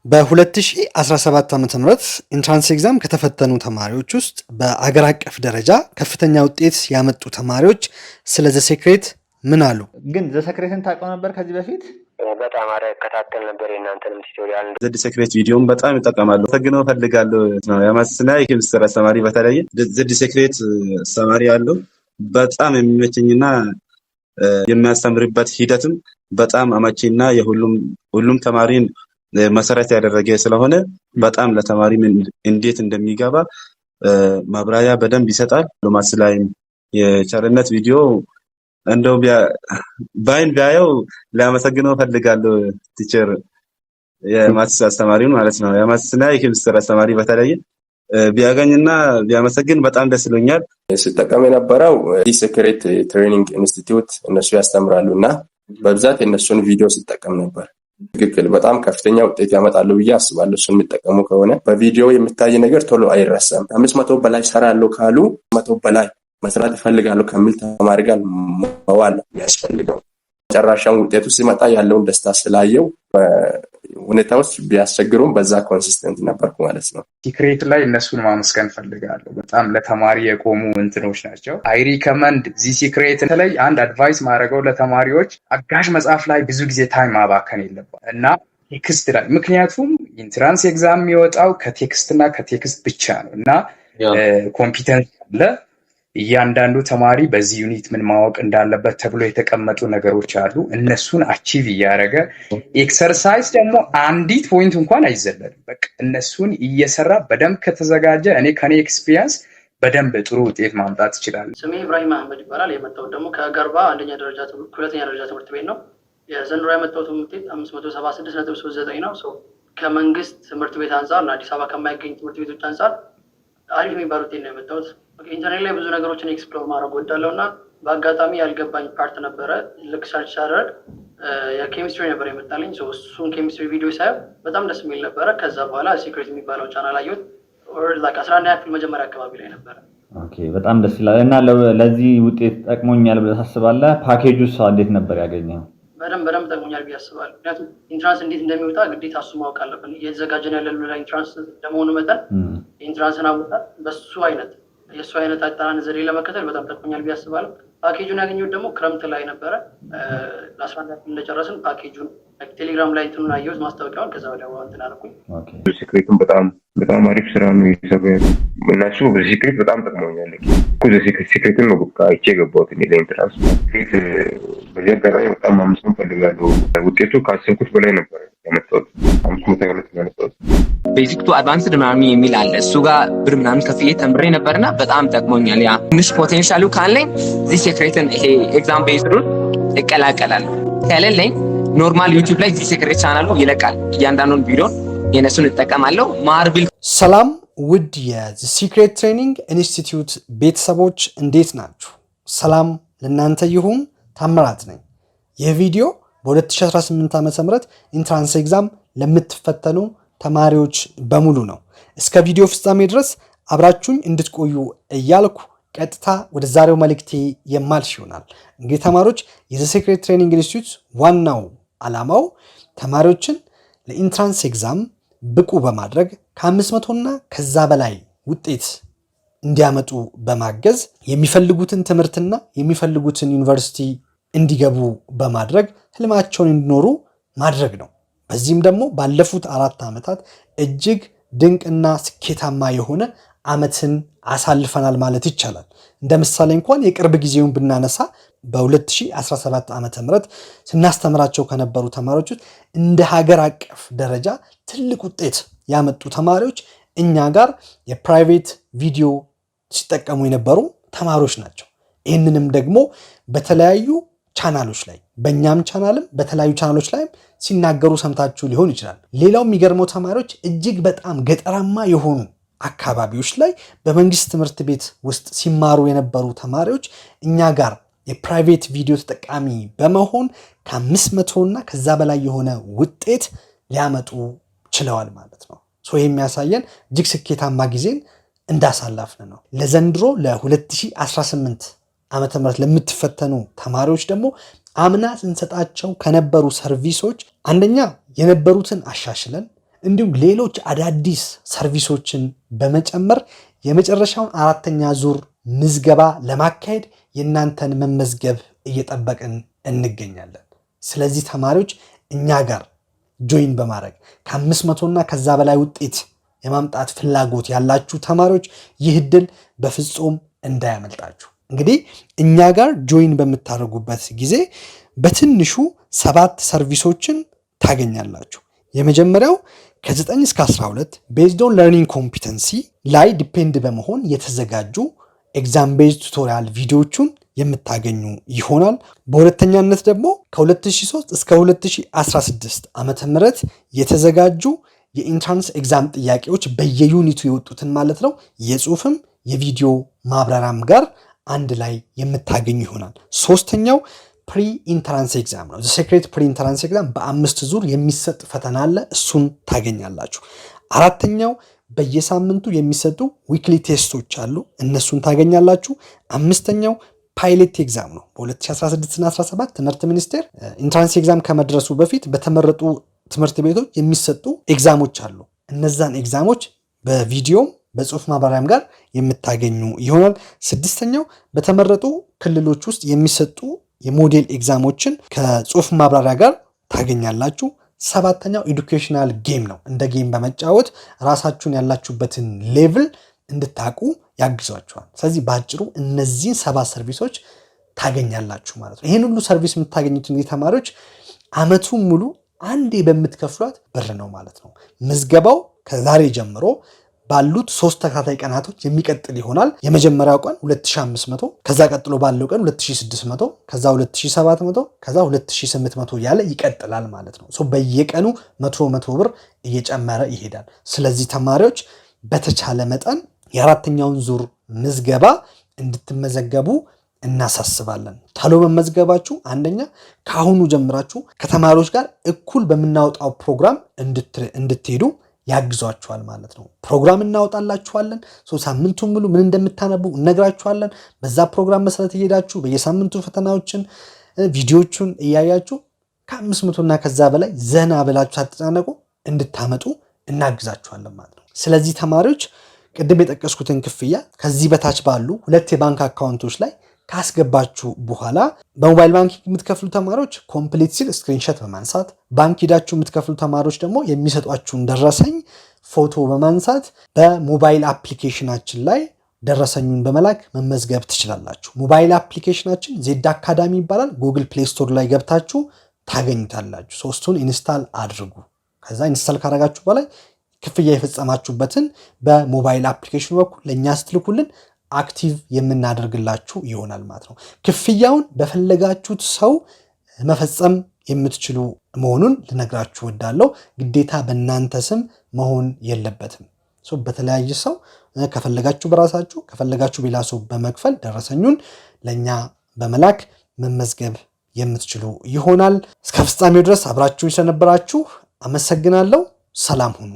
በ2017 ዓ.ም ኢንትራንስ ኤግዛም ከተፈተኑ ተማሪዎች ውስጥ በአገር አቀፍ ደረጃ ከፍተኛ ውጤት ያመጡ ተማሪዎች ስለ ዘ ሴክሬት ምን አሉ? ግን ዘ ሴክሬትን ታውቀው ነበር ከዚህ በፊት? በጣም እከታተል ነበር የእናንተንም ቲዩቶሪያል። ዘ ሴክሬት ቪዲዮም በጣም ይጠቀማሉ። ተግነው ፈልጋለሁ ነው የማስና የኬሚስትሪ አስተማሪ በተለይ ዘ ሴክሬት አስተማሪ ያለው በጣም የሚመቸኝና የሚያስተምርበት ሂደትም በጣም አመቺና የሁሉም ተማሪን መሰረት ያደረገ ስለሆነ በጣም ለተማሪ እንዴት እንደሚገባ ማብራሪያ በደንብ ይሰጣል። ሎማስ ላይ የቸርነት ቪዲዮ እንደው ባይን ቢያየው ላመሰግነው ፈልጋለሁ ቲቸር የማትስ አስተማሪውን ማለት ነው። የማትስና የኬሚስትሪ አስተማሪ በተለይ ቢያገኝና ቢያመሰግን በጣም ደስ ይለኛል። ስጠቀም የነበረው ሴክሬት ትሬኒንግ ኢንስቲትዩት እነሱ ያስተምራሉና በብዛት የነሱን ቪዲዮ ስጠቀም ነበር። ትክክል በጣም ከፍተኛ ውጤት ያመጣሉ ብዬ አስባለሁ። እሱን የሚጠቀሙ ከሆነ በቪዲዮ የሚታይ ነገር ቶሎ አይረሳም። 500 በላይ ሰራለሁ ካሉ 100 በላይ መስራት ይፈልጋሉ ከሚል ተማሪ ጋር መዋል ያስፈልጋል። መጨረሻው ውጤቱ ሲመጣ ያለውን ደስታ ስላየው ሁኔታዎች ቢያስቸግሩም በዛ ኮንሲስተንት ነበርኩ ማለት ነው። ሲክሬት ላይ እነሱን ማመስገን ፈልጋለሁ። በጣም ለተማሪ የቆሙ እንትኖች ናቸው። አይ ሪከመንድ ዚ ሲክሬት ላይ አንድ አድቫይስ ማድረገው ለተማሪዎች አጋዥ መጽሐፍ ላይ ብዙ ጊዜ ታይም ማባከን የለባቸው እና ቴክስት ላይ ምክንያቱም ኢንትራንስ ኤግዛም የሚወጣው ከቴክስት እና ከቴክስት ብቻ ነው እና ኮምፒተንስ አለ። እያንዳንዱ ተማሪ በዚህ ዩኒት ምን ማወቅ እንዳለበት ተብሎ የተቀመጡ ነገሮች አሉ። እነሱን አቺቭ እያደረገ ኤክሰርሳይዝ ደግሞ አንዲት ፖይንት እንኳን አይዘለልም። በቃ እነሱን እየሰራ በደንብ ከተዘጋጀ ከኔ ኤክስፒሪየንስ በደንብ ጥሩ ውጤት ማምጣት ይችላል። ስሜ ኢብራሂም አህመድ ይባላል። የመጣሁት ደግሞ ከገርባ ሁለተኛ ደረጃ ትምህርት ቤት ነው። የዘንድሮ የመጣሁት ውጤት 576.39 ነው። ከመንግስት ትምህርት ቤት አንጻር እና አዲስ አበባ ከማይገኝ ትምህርት ቤቶች አንጻር አሪፍ የሚባል ውጤት ነው የመጣሁት። ኢንተርኔት ላይ ብዙ ነገሮችን ኤክስፕሎር ማድረግ ወዳለው እና በአጋጣሚ ያልገባኝ ፓርት ነበረ። ልክ ሰርች ሳደርግ የኬሚስትሪ ነበር የመጣልኝ። እሱን ኬሚስትሪ ቪዲዮ ሳየው በጣም ደስ የሚል ነበረ። ከዛ በኋላ ሲክሬት የሚባለው ቻናል አየሁት። 11ኛ ክፍል መጀመሪያ አካባቢ ላይ ነበረ። በጣም ደስ ይላል። እና ለዚህ ውጤት ጠቅሞኛል ብለህ ታስባለህ? ፓኬጁስ እንዴት ነበር ያገኘው? በደንብ ጠቅሞኛል ብዬ አስባለሁ። ምክንያቱም ኢንትራንስ እንዴት እንደሚወጣ ግዴታ እሱ ማወቅ አለብን። እየተዘጋጀን ያለን ኢንትራንስ እንደመሆኑ መጠን ኢንትራንስን አወጣት የእሱ አይነት አጠናን ዘዴ ለመከተል በጣም ጠቅሞኛል ብዬ አስባለሁ። ፓኬጁን ያገኘሁት ደግሞ ክረምት ላይ ነበረ። ለ11 ክፍል እንደጨረስን ፓኬጁን ቴሌግራም ላይ እንትኑን አየሁት ማስታወቂያውን። ከዛ ወዲያ እንትን አልኩኝ። ሴክሬቱን በጣም አሪፍ ስራ ነው የሰራው እነሱ። በሴክሬት በጣም ጠቅሞኛል እኮ ሴክሬቱን ነው በቃ አይቼ የገባሁት ለኢንትራንስ። በዚህ አጋጣሚ በጣም ማመስገን ፈልጋለሁ። ውጤቱ ካሰብኩት በላይ ነበር ያመጣሁት። 500 ያመጣሁት ቤዚክ ቱ አድቫንስድ ምናምን የሚል አለ። እሱ ጋር ብር ምናምን ከፍዬ ተምሬ ነበርና በጣም ጠቅሞኛል። ያ ትንሽ ፖቴንሻሉ ካለኝ ዚ ሴክሬትን ይሄ ኤግዛም ቤዝድ እቀላቀላለሁ። ከሌለኝ ኖርማል ዩቲዩብ ላይ ዚ ሴክሬት ቻናሉ ይለቃል። እያንዳንዱን ቪዲዮን የነሱን እጠቀማለሁ። ማርቪል ሰላም ውድ የዚ ሲክሬት ትሬኒንግ ኢንስቲትዩት ቤተሰቦች እንዴት ናችሁ? ሰላም ለእናንተ ይሁን። ታምራት ነኝ። ይህ ቪዲዮ በ2018 ዓ.ም ኢንትራንስ ኤግዛም ለምትፈተኑ ተማሪዎች በሙሉ ነው። እስከ ቪዲዮ ፍጻሜ ድረስ አብራችሁኝ እንድትቆዩ እያልኩ ቀጥታ ወደ ዛሬው መልእክቴ የማልሽ ይሆናል። እንግዲህ ተማሪዎች የዘ ሴክሬት ትሬኒንግ ኢንስቲትዩት ዋናው ዓላማው ተማሪዎችን ለኢንትራንስ ኤግዛም ብቁ በማድረግ ከ500 እና ከዛ በላይ ውጤት እንዲያመጡ በማገዝ የሚፈልጉትን ትምህርትና የሚፈልጉትን ዩኒቨርሲቲ እንዲገቡ በማድረግ ህልማቸውን እንዲኖሩ ማድረግ ነው። በዚህም ደግሞ ባለፉት 4 ዓመታት እጅግ ድንቅና ስኬታማ የሆነ ዓመትን አሳልፈናል ማለት ይቻላል። እንደ ምሳሌ እንኳን የቅርብ ጊዜውን ብናነሳ በ2017 ዓ.ም ስናስተምራቸው ከነበሩ ተማሪዎች ውስጥ እንደ ሀገር አቀፍ ደረጃ ትልቅ ውጤት ያመጡ ተማሪዎች እኛ ጋር የፕራይቬት ቪዲዮ ሲጠቀሙ የነበሩ ተማሪዎች ናቸው። ይህንንም ደግሞ በተለያዩ ቻናሎች ላይ በእኛም ቻናልም በተለያዩ ቻናሎች ላይ ሲናገሩ ሰምታችሁ ሊሆን ይችላል። ሌላው የሚገርመው ተማሪዎች እጅግ በጣም ገጠራማ የሆኑ አካባቢዎች ላይ በመንግስት ትምህርት ቤት ውስጥ ሲማሩ የነበሩ ተማሪዎች እኛ ጋር የፕራይቬት ቪዲዮ ተጠቃሚ በመሆን ከ500 እና ከዛ በላይ የሆነ ውጤት ሊያመጡ ችለዋል ማለት ነው። የሚያሳየን እጅግ ስኬታማ ጊዜን እንዳሳለፍን ነው። ለዘንድሮ ለ2018 ዓመተ ምህረት ለምትፈተኑ ተማሪዎች ደግሞ አምና ስንሰጣቸው ከነበሩ ሰርቪሶች አንደኛ የነበሩትን አሻሽለን እንዲሁም ሌሎች አዳዲስ ሰርቪሶችን በመጨመር የመጨረሻውን 4ኛ ዙር ምዝገባ ለማካሄድ የእናንተን መመዝገብ እየጠበቅን እንገኛለን። ስለዚህ ተማሪዎች እኛ ጋር ጆይን በማድረግ ከ500 እና ከዛ በላይ ውጤት የማምጣት ፍላጎት ያላችሁ ተማሪዎች ይህ ዕድል በፍጹም እንዳያመልጣችሁ። እንግዲህ እኛ ጋር ጆይን በምታደርጉበት ጊዜ በትንሹ 7 ሰርቪሶችን ታገኛላችሁ። የመጀመሪያው ከ9 እስከ 12 ቤዝድ ኦን ለርኒንግ ኮምፒተንሲ ላይ ዲፔንድ በመሆን የተዘጋጁ ኤግዛም ቤዝድ ቱቶሪያል ቪዲዮዎቹን የምታገኙ ይሆናል። በሁለተኛነት ደግሞ ከ2003 እስከ 2016 ዓመተ ምህረት የተዘጋጁ የኢንትራንስ ኤግዛም ጥያቄዎች በየዩኒቱ የወጡትን ማለት ነው የጽሁፍም የቪዲዮ ማብራሪያም ጋር አንድ ላይ የምታገኙ ይሆናል። ሶስተኛው ፕሪ ኢንትራንስ ኤግዛም ነው። ሴክሬት ፕሪ ኢንትራንስ ኤግዛም በ5 ዙር የሚሰጥ ፈተና አለ፣ እሱን ታገኛላችሁ። አራተኛው በየሳምንቱ የሚሰጡ ዊክሊ ቴስቶች አሉ፣ እነሱን ታገኛላችሁ። አምስተኛው ፓይለት ኤግዛም ነው። በ2016 እና 17 ትምህርት ሚኒስቴር ኢንትራንስ ኤግዛም ከመድረሱ በፊት በተመረጡ ትምህርት ቤቶች የሚሰጡ ኤግዛሞች አሉ። እነዛን ኤግዛሞች በቪዲዮም በጽሁፍ ማብራሪያም ጋር የምታገኙ ይሆናል። ስድስተኛው በተመረጡ ክልሎች ውስጥ የሚሰጡ የሞዴል ኤግዛሞችን ከጽሁፍ ማብራሪያ ጋር ታገኛላችሁ። ሰባተኛው ኤዱኬሽናል ጌም ነው። እንደ ጌም በመጫወት ራሳችሁን ያላችሁበትን ሌቭል እንድታቁ ያግዟችኋል። ስለዚህ በአጭሩ እነዚህን 7 ሰርቪሶች ታገኛላችሁ ማለት ነው። ይህን ሁሉ ሰርቪስ የምታገኙት እንግዲህ ተማሪዎች አመቱን ሙሉ አንዴ በምትከፍሏት ብር ነው ማለት ነው። ምዝገባው ከዛሬ ጀምሮ ባሉት 3 ተከታታይ ቀናቶች የሚቀጥል ይሆናል። የመጀመሪያው ቀን 2500፣ ከዛ ቀጥሎ ባለው ቀን 2600፣ ከዛ 2700፣ ከዛ 2800 ያለ ይቀጥላል ማለት ነው። በየቀኑ 100 ብር እየጨመረ ይሄዳል። ስለዚህ ተማሪዎች በተቻለ መጠን የ4ኛውን ዙር ምዝገባ እንድትመዘገቡ እናሳስባለን። ቶሎ መመዝገባችሁ አንደኛ ከአሁኑ ጀምራችሁ ከተማሪዎች ጋር እኩል በምናወጣው ፕሮግራም እንድትሄዱ ያግዟችኋል ማለት ነው። ፕሮግራም እናወጣላችኋለን። ሳምንቱን ሙሉ ምን እንደምታነቡ እነግራችኋለን። በዛ ፕሮግራም መሰረት እየሄዳችሁ በየሳምንቱ ፈተናዎችን ቪዲዮዎቹን እያያችሁ ከ500 እና ከዛ በላይ ዘና ብላችሁ ሳትጨናነቁ እንድታመጡ እናግዛችኋለን ማለት ነው። ስለዚህ ተማሪዎች ቅድም የጠቀስኩትን ክፍያ ከዚህ በታች ባሉ 2 የባንክ አካውንቶች ላይ ካስገባችሁ በኋላ በሞባይል ባንኪንግ የምትከፍሉ ተማሪዎች ኮምፕሊት ሲል ስክሪንሾት በማንሳት ባንክ ሄዳችሁ የምትከፍሉ ተማሪዎች ደግሞ የሚሰጧችሁን ደረሰኝ ፎቶ በማንሳት በሞባይል አፕሊኬሽናችን ላይ ደረሰኙን በመላክ መመዝገብ ትችላላችሁ። ሞባይል አፕሊኬሽናችን ዜድ አካዳሚ ይባላል። ጉግል ፕሌይ ስቶር ላይ ገብታችሁ ታገኙታላችሁ። 3ቱን ኢንስታል አድርጉ። ከዛ ኢንስታል ካደረጋችሁ በላይ ክፍያ የፈጸማችሁበትን በሞባይል አፕሊኬሽኑ በኩል ለእኛ ስትልኩልን አክቲቭ የምናደርግላችሁ ይሆናል ማለት ነው። ክፍያውን በፈለጋችሁት ሰው መፈጸም የምትችሉ መሆኑን ልነግራችሁ እወዳለሁ። ግዴታ በእናንተ ስም መሆን የለበትም። በተለያየ ሰው ከፈለጋችሁ በራሳችሁ ከፈለጋችሁ ሌላ ሰው በመክፈል ደረሰኙን ለእኛ በመላክ መመዝገብ የምትችሉ ይሆናል። እስከ ፍጻሜው ድረስ አብራችሁን ስለነበራችሁ አመሰግናለሁ። ሰላም ሁኑ።